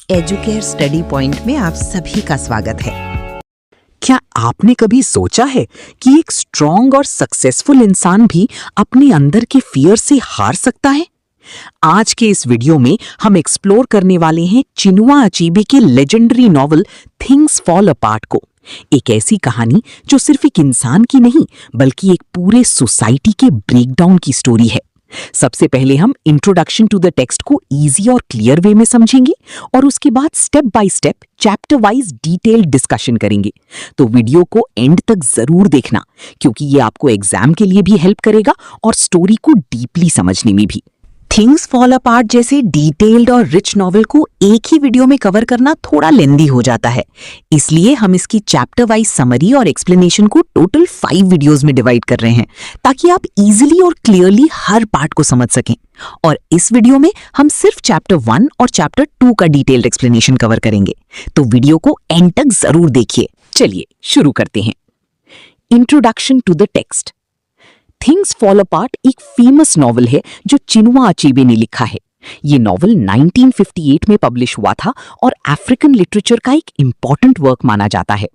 Educare study point में आप सभी का स्वागत है। क्या आपने कभी सोचा है कि एक स्ट्रॉन्ग और सक्सेसफुल इंसान भी अपने अंदर के फियर से हार सकता है? आज के इस वीडियो में हम एक्सप्लोर करने वाले हैं चिनुआ अचीबे के legendary novel things fall apart को। एक ऐसी कहानी जो सिर्फ एक इंसान की नहीं बल्कि एक पूरे सोसाइटी के ब्रेकडाउन की स्टोरी है। सबसे पहले हम इंट्रोडक्शन टू द टेक्स्ट को इजी और क्लियर वे में समझेंगे और उसके बाद step by step chapter wise detailed discussion करेंगे। तो वीडियो को एंड तक जरूर देखना क्योंकि ये आपको एग्जाम के लिए भी हेल्प करेगा और स्टोरी को डीपली समझने में भी। थिंग्स फॉल अपार्ट जैसे डिटेल्ड और रिच नॉवल को एक ही वीडियो में कवर करना थोड़ा लेंदी हो जाता है, इसलिए हम इसकी चैप्टर वाइज समरी और एक्सप्लेनेशन को टोटल 5 वीडियोस में डिवाइड कर रहे हैं ताकि आप इजीली और क्लियरली हर पार्ट को समझ सकें। और इस वीडियो में हम सिर्फ चैप्टर 1 और चैप्टर 2 का डिटेल्ड एक्सप्लेनेशन कवर करेंगे, तो वीडियो को एंड तक जरूर देखिए। चलिए शुरू करते हैं। Introduction to the text. Things fall apart एक फेमस नॉवल है जो चिनुआ अचीबे ने लिखा है। ये नॉवल 1958 में पब्लिश हुआ था और अफ्रीकन लिटरेचर का एक इंपॉर्टेंट वर्क माना जाता है।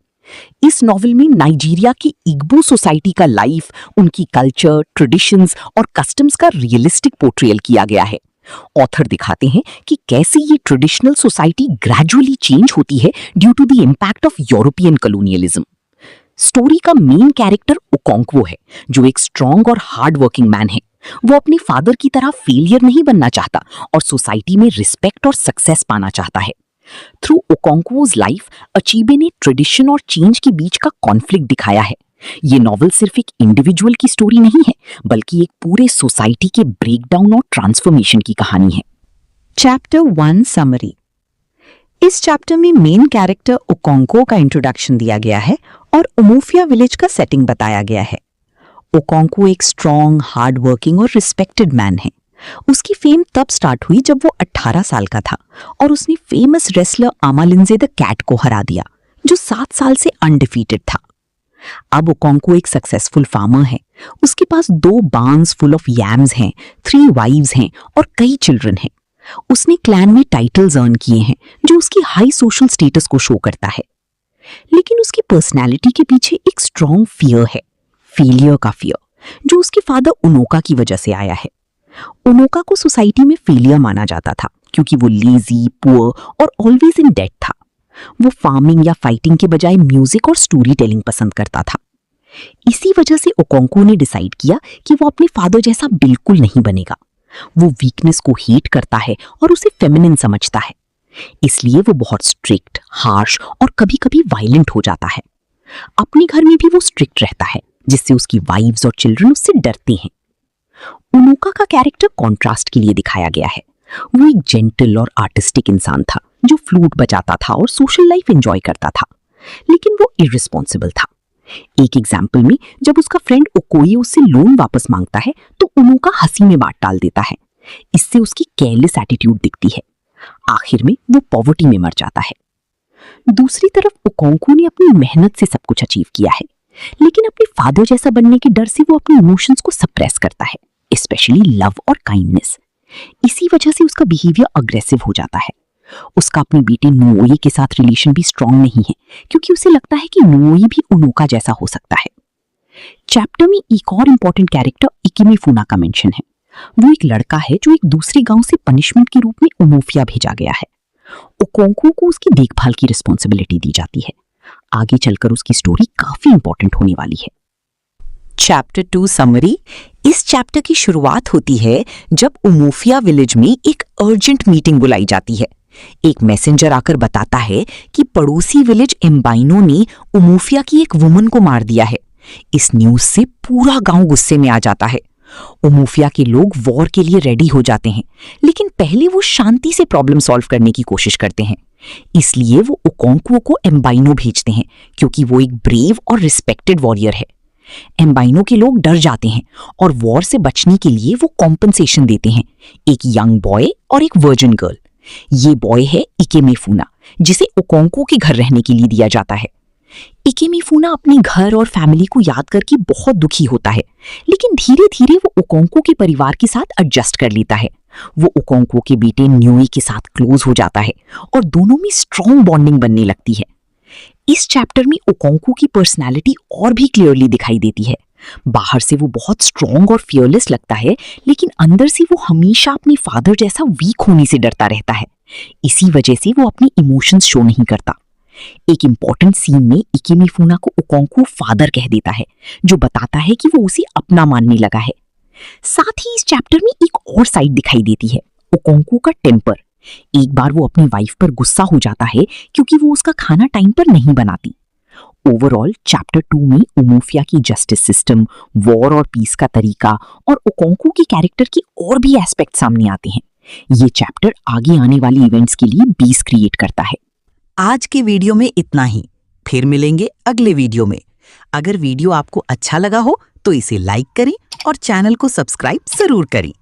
इस नॉवल में नाइजीरिया की इग्बो सोसाइटी का लाइफ, उनकी कल्चर, ट्रेडिशंस और कस्टम्स का रियलिस्टिक पोर्ट्रेयल किया गया है। ऑथर दिखाते हैं कि कैसे ये ट्रेडिशनल सोसाइटी ग्रेजुअली चेंज होती है due to the impact of European colonialism. Story का मेन कैरेक्टर ओकोंक्वो है जो एक स्ट्रॉन्ग और हार्ड वर्किंग मैन है। वो अपने फादर की तरह फेलियर नहीं बनना चाहता और सोसाइटी में रिस्पेक्ट और सक्सेस पाना चाहता है। थ्रू ओकोंक्वोज लाइफ अचीबे ने ट्रेडिशन और चेंज के बीच का कॉन्फ्लिक्ट दिखाया है। ये नॉवल सिर्फ एक इंडिविजुअल की स्टोरी नहीं है बल्कि एक पूरे सोसाइटी के ब्रेकडाउन और ट्रांसफॉर्मेशन की कहानी है। Chapter 1 summary. इस चैप्टर में मेन कैरेक्टर ओकोंक्वो का इंट्रोडक्शन दिया गया है और उमोफिया विलेज का सेटिंग बताया गया है। ओकोंक्वो एक स्ट्रॉन्ग, हार्ड वर्किंग और रिस्पेक्टेड मैन है। उसकी फेम तब स्टार्ट हुई जब वो 18 साल का था और उसने फेमस रेसलर अमालिंजे द कैट को हरा दिया जो 7 साल से अनडिफीटेड था। अब ओकोंक्वो एक सक्सेसफुल फार्मर है। उसके पास 2 बार्न्स फुल ऑफ यैम्स हैं, 3 वाइव्स हैं और कई चिल्ड्रन हैं। उसने क्लैन में टाइटल्स अर्न किए हैं जो उसकी हाई सोशल स्टेटस को शो करता है। लेकिन उसकी पर्सनैलिटी के पीछे एक स्ट्रॉन्ग फियर है, फेलियर का फियर, जो उसके फादर उनोका की वजह से आया है। उनोका को सोसाइटी में फेलियर माना जाता था क्योंकि वो लेजी, पुअर और ऑलवेज इन डेट था। वो फार्मिंग या फाइटिंग के बजाय म्यूजिक और स्टोरी टेलिंग पसंद करता था। इसी वजह से ओकोंक्वो ने डिसाइड किया कि वो अपने फादर जैसा बिल्कुल नहीं बनेगा। वो वीकनेस को हेट करता है और उसे फेमिनिन समझता है, इसलिए वो बहुत स्ट्रिक्ट, हार्श और कभी-कभी वायलेंट हो जाता है। अपने घर में भी वो स्ट्रिक्ट रहता है जिससे उसकी वाइव्स और चिल्ड्रन उससे डरते हैं। उनोका का कैरेक्टर कॉन्ट्रास्ट के लिए दिखाया गया है। वो एक जेंटल और आर्टिस्टिक इंसान था जो फ्लूट बजाता था और सोशल लाइफ एंजॉय करता था, लेकिन वो इररिस्पॉन्सिबल था। एक एग्जाम्पल में जब उसका फ्रेंड ओकोये उससे लोन वापस मांगता है तो उनोका हंसी में बात टाल देता है। इससे उसकी केयरलेस एटीट्यूड दिखती है। आखिर में वो पॉवर्टी में मर जाता है। दूसरी तरफ ओकोंक्वो ने अपनी मेहनत से सब कुछ अचीव किया है, लेकिन अपने फादर जैसा बनने के डर से वो अपने इमोशंस को सप्रेस करता है, स्पेशली लव और काइंडनेस। इसी वजह से उसका बिहेवियर अग्रेसिव हो जाता है। उसका अपने बेटे नोओये के साथ रिलेशन भी स्ट्रॉन्ग नहीं है क्योंकि उसे लगता है कि नोओये भी उनोका जैसा हो सकता है। चैप्टर में एक और इम्पोर्टेंट कैरेक्टर इकिमेफुना का मेंशन है। वो एक लड़का है जो एक दूसरे गांव से पनिशमेंट के रूप में उमोफिया भेजा गया है। ओकोंक्वो को उसकी देखभाल की रिस्पॉन्सिबिलिटी दी जाती है। आगे चलकर उसकी स्टोरी काफी इंपॉर्टेंट होने वाली है। Chapter 2 summary. इस चैप्टर की शुरुआत होती है जब उमोफिया विलेज में एक अर्जेंट मीटिंग बुलाई जाती है। एक मैसेंजर आकर बताता है कि पड़ोसी विलेज एम्बाइनो ने उमोफिया की एक वुमन को मार दिया है। इस न्यूज से पूरा गांव गुस्से में आ जाता है। उमोफिया के लोग वॉर के लिए रेडी हो जाते हैं, लेकिन पहले वो शांति से प्रॉब्लम सॉल्व करने की कोशिश करते हैं। इसलिए वो ओकोंक्वो को एम्बाइनो भेजते हैं क्योंकि वो एक ब्रेव और रिस्पेक्टेड वॉरियर है। एम्बाइनो के लोग डर जाते हैं और वॉर से बचने के लिए वो कॉम्पनसेशन देते हैं, एक यंग बॉय और एक वर्जिन गर्ल। ये बॉय है इकिमेफुना जिसे ओकोंक्वो के घर रहने के लिए दिया जाता है। इकेमीफुना अपने घर और फैमिली को याद करके बहुत दुखी होता है, लेकिन धीरे धीरे वो ओकोंको के परिवार के साथ एडजस्ट कर लेता है। वो ओकोंको के बेटे न्यूई के साथ क्लोज हो जाता है और दोनों में स्ट्रॉन्ग बॉन्डिंग बनने लगती है। इस चैप्टर में ओकोंको की पर्सनालिटी और भी क्लियरली दिखाई देती है। बाहर से वो बहुत स्ट्रॉन्ग और फियरलेस लगता है, लेकिन अंदर से वो हमेशा अपने फादर जैसा वीक होने से डरता रहता है। इसी वजह से वो अपनी इमोशंस शो नहीं करता। एक इंपॉर्टेंट सीन में इकेमीफुना को ओकोंको फादर कह देता है, जो बताता है कि वो उसे अपना मानने लगा है। साथ ही इस चैप्टर में एक और साइड दिखाई देती है, ओकोंको का टेम्पर। एक बार वो अपनी वाइफ पर गुस्सा हो जाता है क्योंकि वो उसका खाना टाइम पर नहीं बनाती। ओवरऑल चैप्टर 2 में उमोफिया की जस्टिस सिस्टम, वॉर और पीस का तरीका और ओकोंको के कैरेक्टर की और भी एस्पेक्ट सामने आते हैं। ये चैप्टर आगे आने वाली इवेंट्स के लिए बेस क्रिएट करता है। आज के वीडियो में इतना ही। फिर मिलेंगे अगले वीडियो में। अगर वीडियो आपको अच्छा लगा हो तो इसे लाइक करें और चैनल को सब्सक्राइब जरूर करें।